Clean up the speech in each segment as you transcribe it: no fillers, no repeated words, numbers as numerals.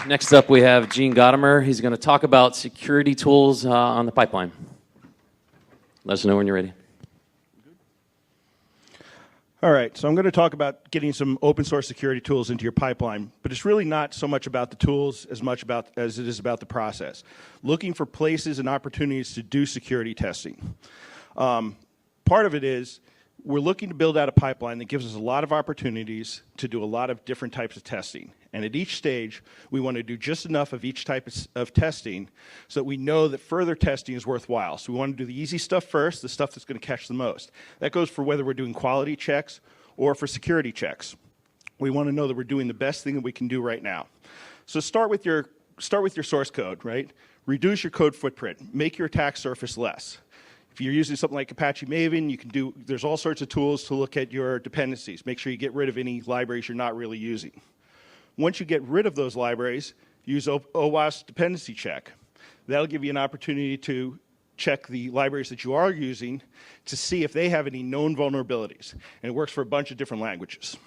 Next up, we have Gotimer. He's going to talk about security tools on the pipeline. Let us know when you're ready. All right, so I'm going to talk about getting some open source security tools into your pipeline, but it's really not so much about the tools as much as it is about the process. Looking for places and opportunities to do security testing. Part of it is we're looking to build out a pipeline that gives us a lot of opportunities to do a lot of different types of testing. And at each stage, we want to do just enough of each type of testing so that we know that further testing is worthwhile. So we want to do the easy stuff first, the stuff that's going to catch the most. That goes for whether we're doing quality checks or for security checks. We want to know that we're doing the best thing that we can do right now. So start with your source code, right? Reduce your code footprint. Make your attack surface less. If you're using something like Apache Maven, there's all sorts of tools to look at your dependencies. Make sure you get rid of any libraries you're not really using. Once you get rid of those libraries, use OWASP dependency check. That'll give you an opportunity to check the libraries that you are using to see if they have any known vulnerabilities. And it works for a bunch of different languages.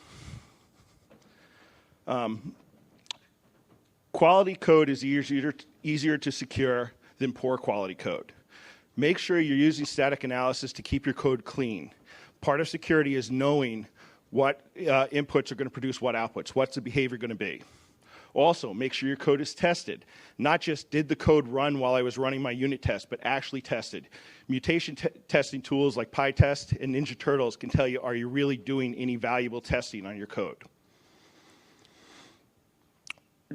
Quality code is easier to secure than poor quality code. Make sure you're using static analysis to keep your code clean. Part of security is knowing what inputs are going to produce what outputs. What's the behavior going to be? Also, make sure your code is tested. Not just did the code run while I was running my unit test, but actually tested. Mutation testing tools like PyTest and Ninja Turtles can tell you, are you really doing any valuable testing on your code?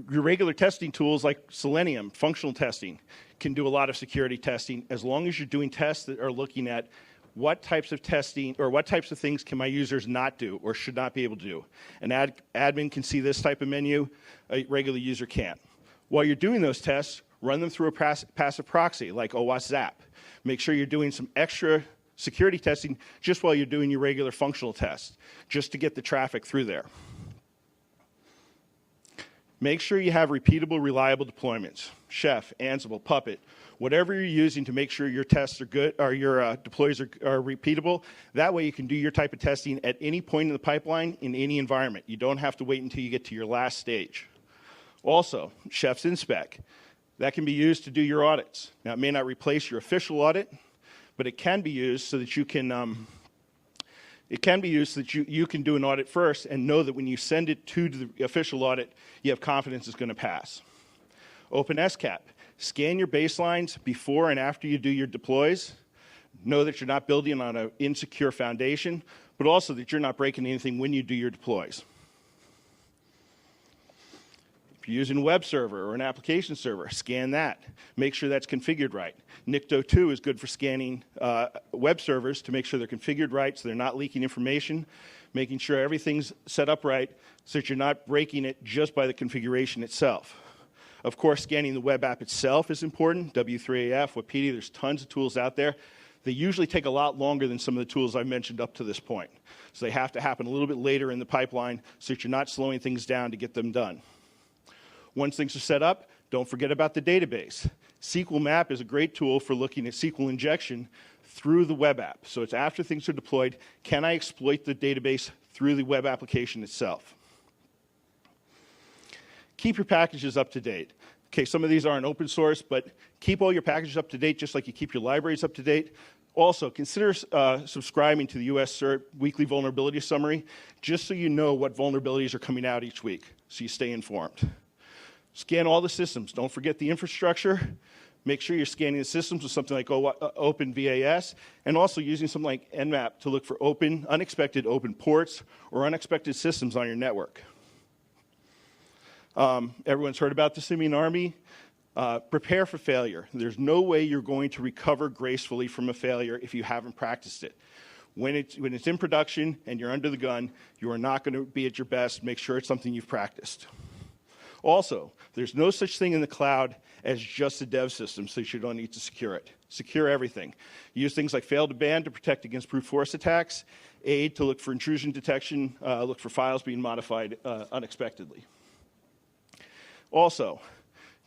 Your regular testing tools like Selenium, functional testing, can do a lot of security testing as long as you're doing tests that are looking at what types of testing or what types of things can my users not do or should not be able to do. An admin can see this type of menu, a regular user can't. While you're doing those tests, run them through a passive proxy like OWASP Zap. Make sure you're doing some extra security testing just while you're doing your regular functional tests, just to get the traffic through there. Make sure you have repeatable, reliable deployments. Chef, Ansible, Puppet, whatever you're using to make sure your tests are good, or your deploys are repeatable. That way you can do your type of testing at any point in the pipeline in any environment. You don't have to wait until you get to your last stage. Also, Chef's Inspect. That can be used to do your audits. Now, it may not replace your official audit, but it can be used so that you can you can do an audit first and know that when you send it to the official audit, you have confidence it's going to pass. OpenSCAP. Scan your baselines before and after you do your deploys. Know that you're not building on an insecure foundation, but also that you're not breaking anything when you do your deploys. If you're using a web server or an application server, scan that. Make sure that's configured right. NICTO2 is good for scanning web servers to make sure they're configured right so they're not leaking information, making sure everything's set up right so that you're not breaking it just by the configuration itself. Of course, scanning the web app itself is important. W3AF, Wikipedia, there's tons of tools out there. They usually take a lot longer than some of the tools I've mentioned up to this point. So they have to happen a little bit later in the pipeline so that you're not slowing things down to get them done. Once things are set up, don't forget about the database. SQL Map is a great tool for looking at SQL injection through the web app. So it's after things are deployed, can I exploit the database through the web application itself? Keep your packages up to date. Okay, some of these aren't open source, but keep all your packages up to date just like you keep your libraries up to date. Also, consider subscribing to the US CERT Weekly Vulnerability Summary just so you know what vulnerabilities are coming out each week so you stay informed. Scan all the systems. Don't forget the infrastructure. Make sure you're scanning the systems with something like OpenVAS and also using something like Nmap to look for unexpected open ports or unexpected systems on your network. Everyone's heard about the Simian Army. Prepare for failure. There's no way you're going to recover gracefully from a failure if you haven't practiced it. When it's in production and you're under the gun, you are not going to be at your best. Make sure it's something you've practiced. Also, there's no such thing in the cloud as just a dev system, so you don't need to secure it. Secure everything. Use things like fail to ban to protect against brute force attacks, aid to look for intrusion detection, look for files being modified unexpectedly. Also,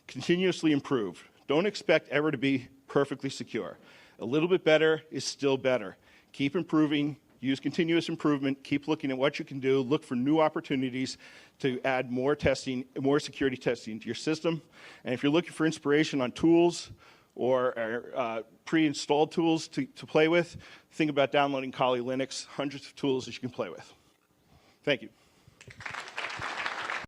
continuously improve. Don't expect ever to be perfectly secure. A little bit better is still better. Keep improving use continuous improvement, keep looking at what you can do, look for new opportunities to add more testing, more security testing to your system. And if you're looking for inspiration on tools or pre-installed tools to play with, think about downloading Kali Linux, hundreds of tools that you can play with. Thank you.